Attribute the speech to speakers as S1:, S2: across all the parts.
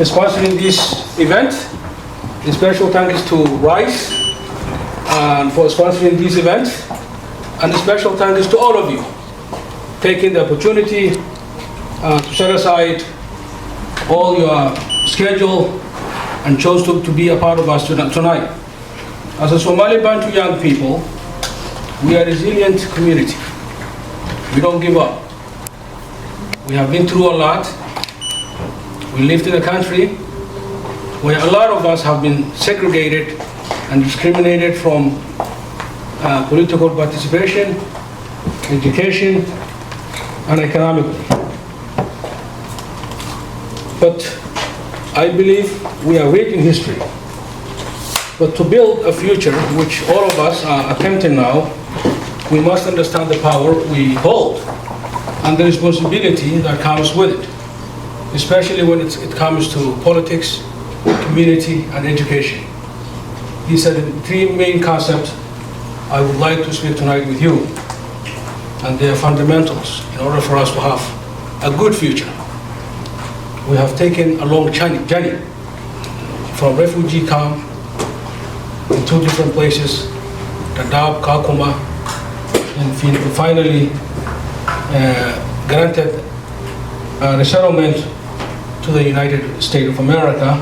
S1: sponsoring this event. A special thanks to Rice for sponsoring this event. And a special thanks to all of you taking the opportunity to set aside all your schedule and chose to be a part of us tonight. As a Somali Bantu young people, we are a resilient community. We don't give up. We have been through a lot. We lived in a country where a lot of us have been segregated and discriminated from political participation, education, and economically. But I believe we are reading history. But to build a future, which all of us are attempting now, we must understand the power we hold and the responsibility that comes with it, especially when it comes to politics, community, and education. These are the three main concepts I would like to speak tonight with you, and they are fundamentals in order for us to have a good future. We have taken a long journey from refugee camp in 2 different places, Dadaab, Kakuma, and finally granted resettlement to the United States of America,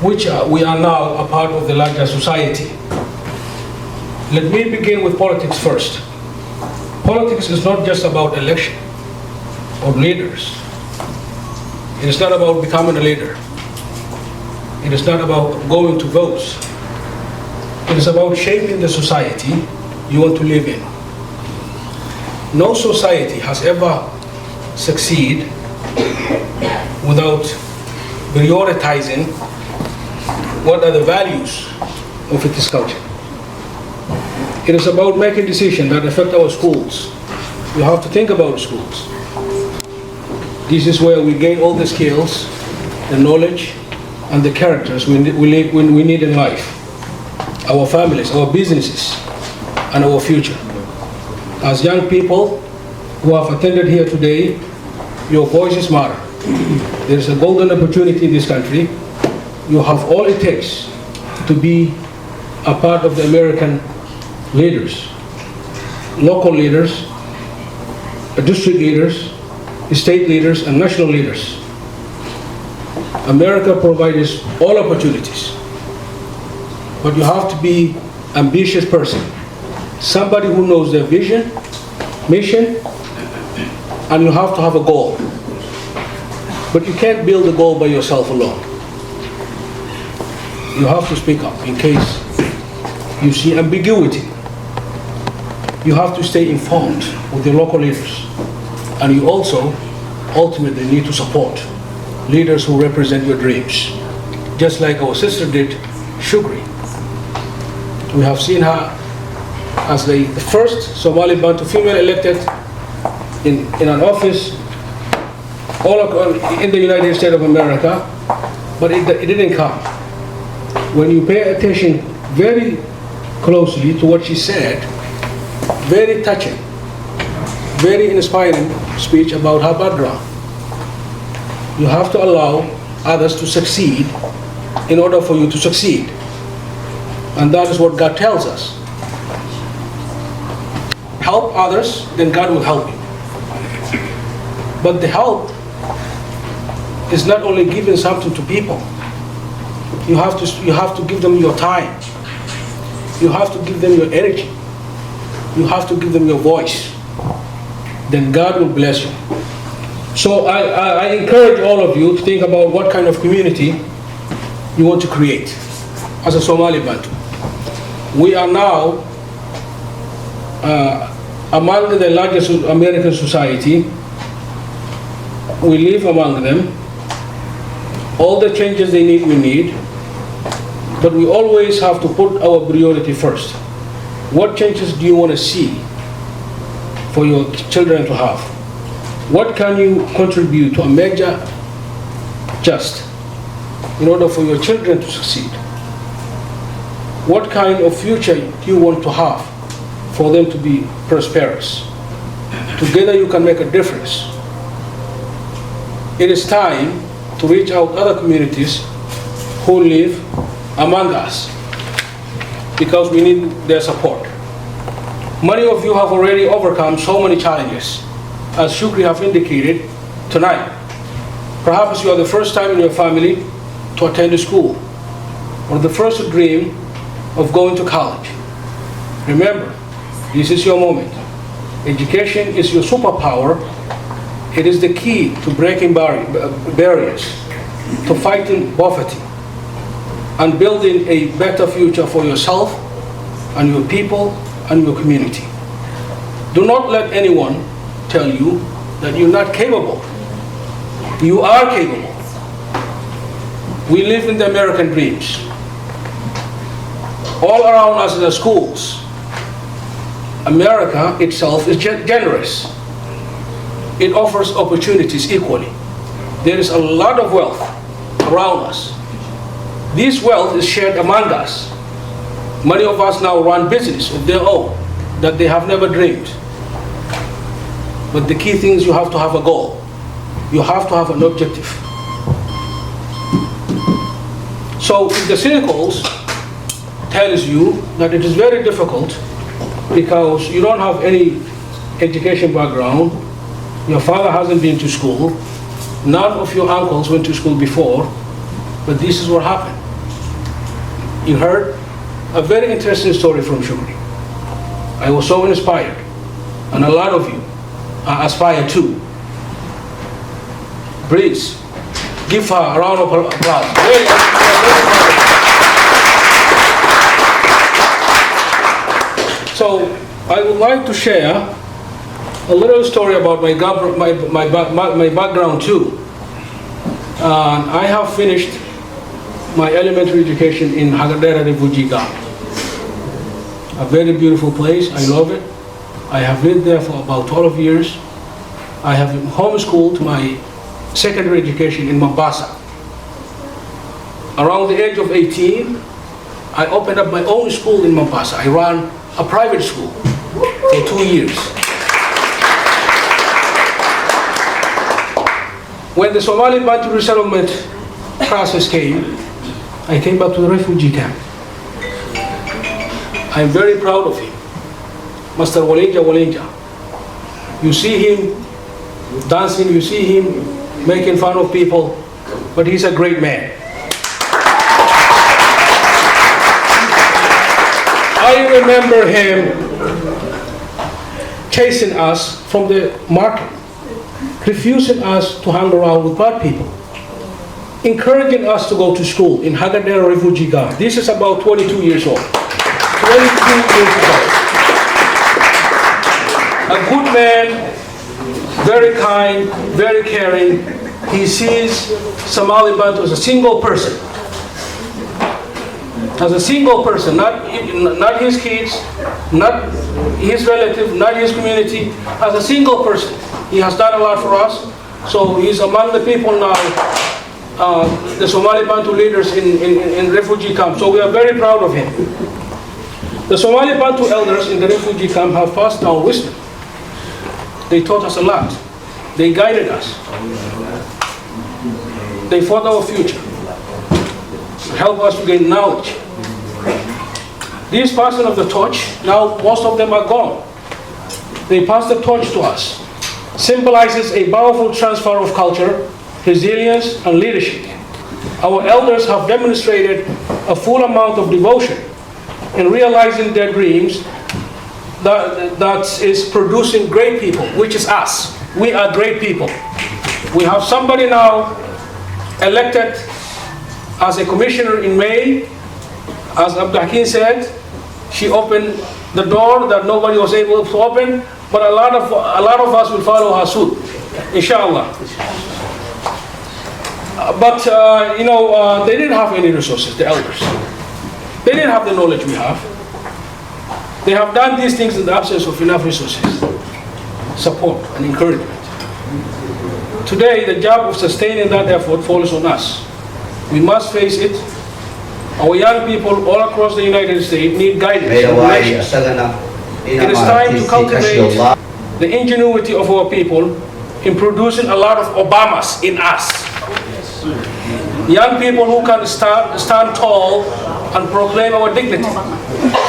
S1: which we are now a part of the larger society. Let me begin with politics first. Politics is not just about election or leaders. It is not about becoming a leader. It is not about going to votes. It is about shaping the society you want to live in. No society has ever succeeded without prioritizing what are the values of its culture. It is about making decisions that affect our schools. You have to think about schools. This is where we gain all the skills, the knowledge, and the characters we need in life. Our families, our businesses, and our future. As young people who have attended here today, your voices matter. There is a golden opportunity in this country. You have all it takes to be a part of the American leaders, local leaders, district leaders, state leaders, and national leaders. America provides all opportunities, but you have to be an ambitious person, somebody who knows their vision, mission, and you have to have a goal. But you can't build a goal by yourself alone. You have to speak up in case you see ambiguity. You have to stay informed with your local leaders. And you also ultimately need to support leaders who represent your dreams. Just like our sister did, Shukri. We have seen her as the first Somali Bantu female elected in an office in the United States of America, but it didn't come. When you pay attention very closely to what she said, very touching, very inspiring speech about her background. You have to allow others to succeed in order for you to succeed. And that is what God tells us. Help others, then God will help you. But the help is not only giving something to people. You have to give them your time. You have to give them your energy. You have to give them your voice. Then God will bless you. So I encourage all of you to think about what kind of community you want to create as a Somali Bantu. We are now among the largest American society. We live among them. All the changes they need, we need. But we always have to put our priority first. What changes do you want to see for your children to have? What can you contribute to a major just in order for your children to succeed? What kind of future do you want to have for them to be prosperous? Together you can make a difference. It is time to reach out other communities who live among us, because we need their support. Many of you have already overcome so many challenges, as Shukri have indicated tonight. Perhaps you are the first time in your family to attend a school, or the first to dream of going to college. Remember, this is your moment. Education is your superpower. It is the key to breaking barriers, to fighting poverty, and building a better future for yourself and your people and your community. Do not let anyone tell you that you're not capable. You are capable. We live in the American dreams. All around us in the schools, America itself is generous. It offers opportunities equally. There is a lot of wealth around us. This wealth is shared among us. Many of us now run business of their own that they have never dreamed. But the key thing is you have to have a goal. You have to have an objective. So if the cynicals tells you that it is very difficult because you don't have any education background, your father hasn't been to school, none of your uncles went to school before, but this is what happened. You heard a very interesting story from Shukri. I was so inspired, and a lot of you are aspired too. Please, give her a round of applause. Very So, I would like to share a little story about my background too. I have finished my elementary education in Hagadera refugee camp. A very beautiful place, I love it. I have lived there for about 12 years. I have homeschooled my secondary education in Mombasa. Around the age of 18, I opened up my own school in Mombasa. I ran a private school for 2 years. When the Somali Bantu resettlement process came, I came back to the refugee camp. I'm very proud of him, Master Walenja Walenja. You see him dancing, you see him making fun of people, but he's a great man. I remember him chasing us from the market, refusing us to hang around with bad people, encouraging us to go to school in Hagadera refugee camp. This is about 22 years old. 22 years ago. A good man, very kind, very caring. He sees Somali Bantu as a single person. As a single person, not his kids, not his relative, not his community, as a single person. He has done a lot for us. So he's among the people now, the Somali Bantu leaders in refugee camps. So we are very proud of him. The Somali Bantu elders in the refugee camp have passed down wisdom. They taught us a lot. They guided us. They fought our future, helped us to gain knowledge. These passing of the torch, now most of them are gone. They passed the torch to us. Symbolizes a powerful transfer of culture, resilience, and leadership. Our elders have demonstrated a full amount of devotion in realizing their dreams that is producing great people, which is us. We are great people. We have somebody now elected as a commissioner in May. As Abdi said, she opened the door that nobody was able to open, but a lot of us will follow her suit, inshallah. But they didn't have any resources, the elders. They didn't have the knowledge we have. They have done these things in the absence of enough resources, support, and encouragement. Today, the job of sustaining that effort falls on us. We must face it. Our young people all across the United States need guidance and directions. It is time to cultivate the ingenuity of our people in producing a lot of Obamas in us. Young people who can stand tall and proclaim our dignity,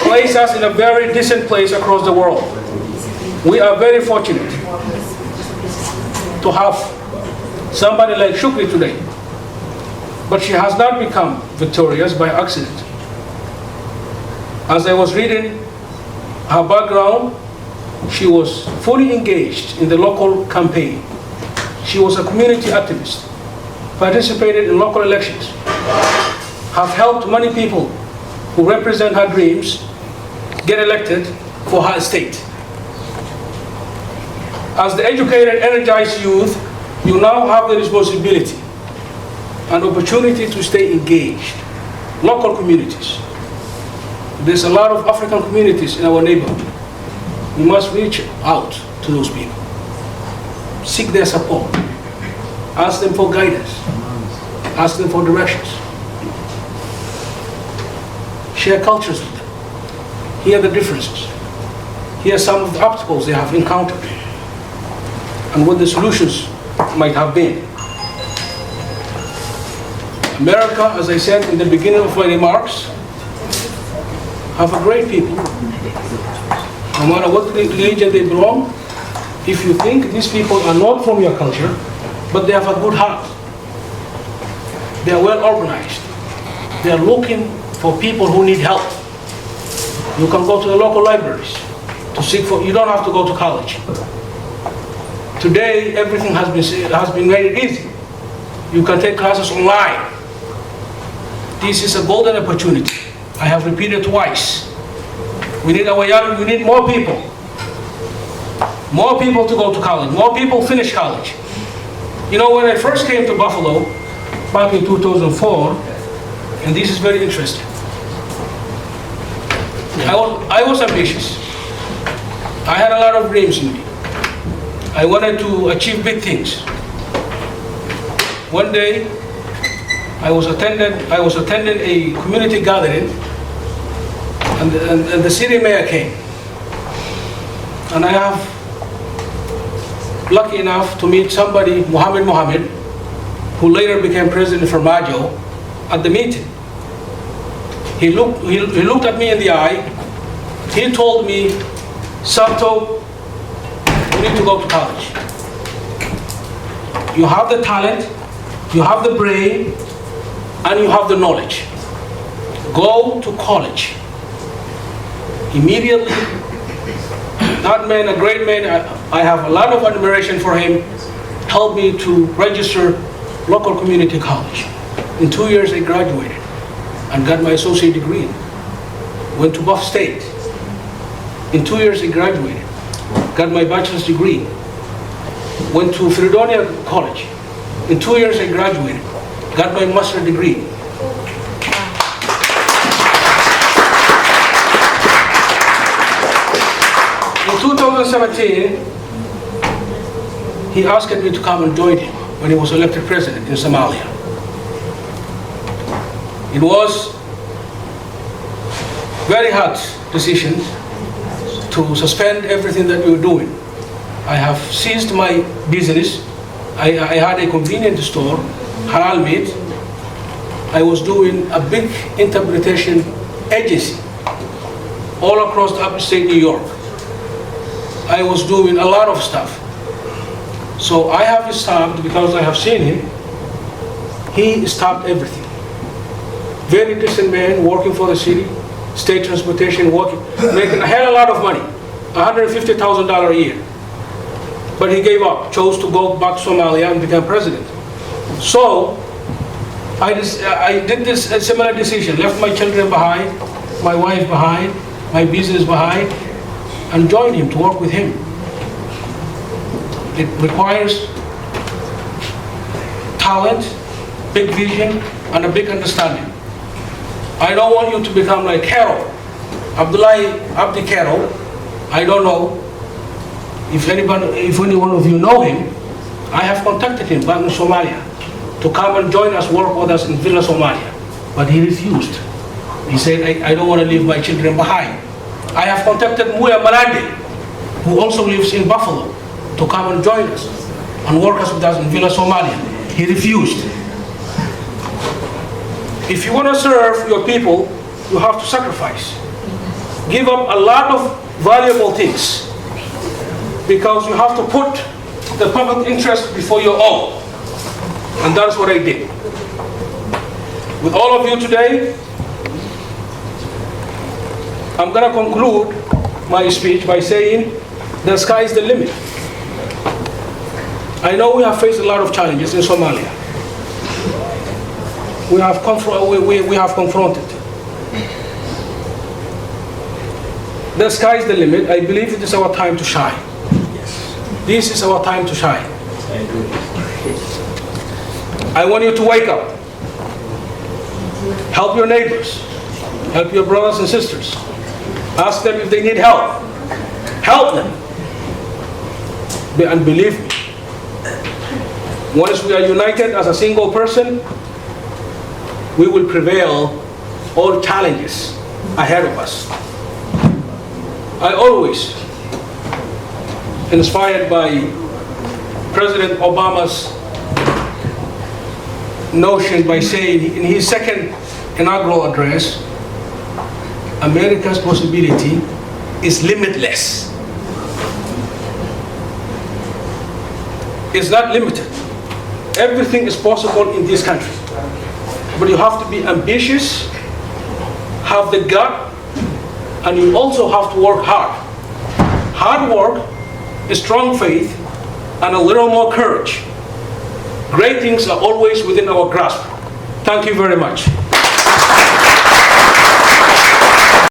S1: place us in a very decent place across the world. We are very fortunate to have somebody like Shukri today. But she has not become victorious by accident. As I was reading her background, she was fully engaged in the local campaign. She was a community activist, participated in local elections, have helped many people who represent her dreams get elected for her state. As the educated, energized youth, you now have the responsibility and opportunity to stay engaged. Local communities. There's a lot of African communities in our neighborhood. We must reach out to those people. Seek their support. Ask them for guidance. Ask them for directions. Share cultures with them. Hear the differences. Hear some of the obstacles they have encountered and what the solutions might have been. America, as I said in the beginning of my remarks, have a great people. No matter what religion they belong, if you think these people are not from your culture, but they have a good heart, they are well organized, they are looking for people who need help. You can go to the local libraries to seek for, you don't have to go to college. Today, everything has been made easy. You can take classes online. This is a golden opportunity. I have repeated twice. We need more people. More people to go to college. More people finish college. You know, when I first came to Buffalo, back in 2004, and this is very interesting, I was ambitious. I had a lot of dreams in me. I wanted to achieve big things. One day, I was attending a community gathering, and the city mayor came. And I have lucky enough to meet somebody, Mohammed, who later became President Farmaajo, at the meeting. He looked at me in the eye. He told me, Sabtow, you need to go to college. You have the talent, you have the brain, and you have the knowledge. Go to college. Immediately, that man, a great man, I have a lot of admiration for him, helped me to register local community college. In 2 years, I graduated and got my associate degree. Went to Buff State. In 2 years, I graduated, got my bachelor's degree. Went to Fredonia College. In 2 years, I graduated, got my master's degree. In 2017, he asked me to come and join him when he was elected president in Somalia. It was very hard decision to suspend everything that we were doing. I have ceased my business. I had a convenience store, halal meat. I was doing a big interpretation agency all across the upstate New York. I was doing a lot of stuff. So I have stopped because I have seen him. He stopped everything. Very decent man, working for the city, state transportation, making a hell of a lot of money, $150,000 a year. But he gave up, chose to go back to Somalia and become president. So I did this similar decision, left my children behind, my wife behind, my business behind, and joined him to work with him. It requires talent, big vision, and a big understanding. I don't want you to become like Carol, Abdi Carol. I don't know if any one of you know him. I have contacted him back in Somalia to come and join us, work with us in Villa Somalia, but he refused. He said, I don't want to leave my children behind. I have contacted Muya Marandi, who also lives in Buffalo, to come and join us and work with us in Villa Somalia. He refused. If you want to serve your people, you have to sacrifice. Give up a lot of valuable things because you have to put the public interest before your own. And that's what I did. With all of you today, I'm going to conclude my speech by saying the sky is the limit. I know we have faced a lot of challenges in Somalia. We have confronted. The sky is the limit. I believe it is our time to shine. This is our time to shine. I want you to wake up. Help your neighbors. Help your brothers and sisters. Ask them if they need help. Help them. And believe me, once we are united as a single person, we will prevail all challenges ahead of us. I always, inspired by President Obama's notion by saying in his second inaugural address, America's possibility is limitless. It's not limited. Everything is possible in this country. But you have to be ambitious, have the gut, and you also have to work hard. Hard work, a strong faith, and a little more courage. Great things are always within our grasp. Thank you very much.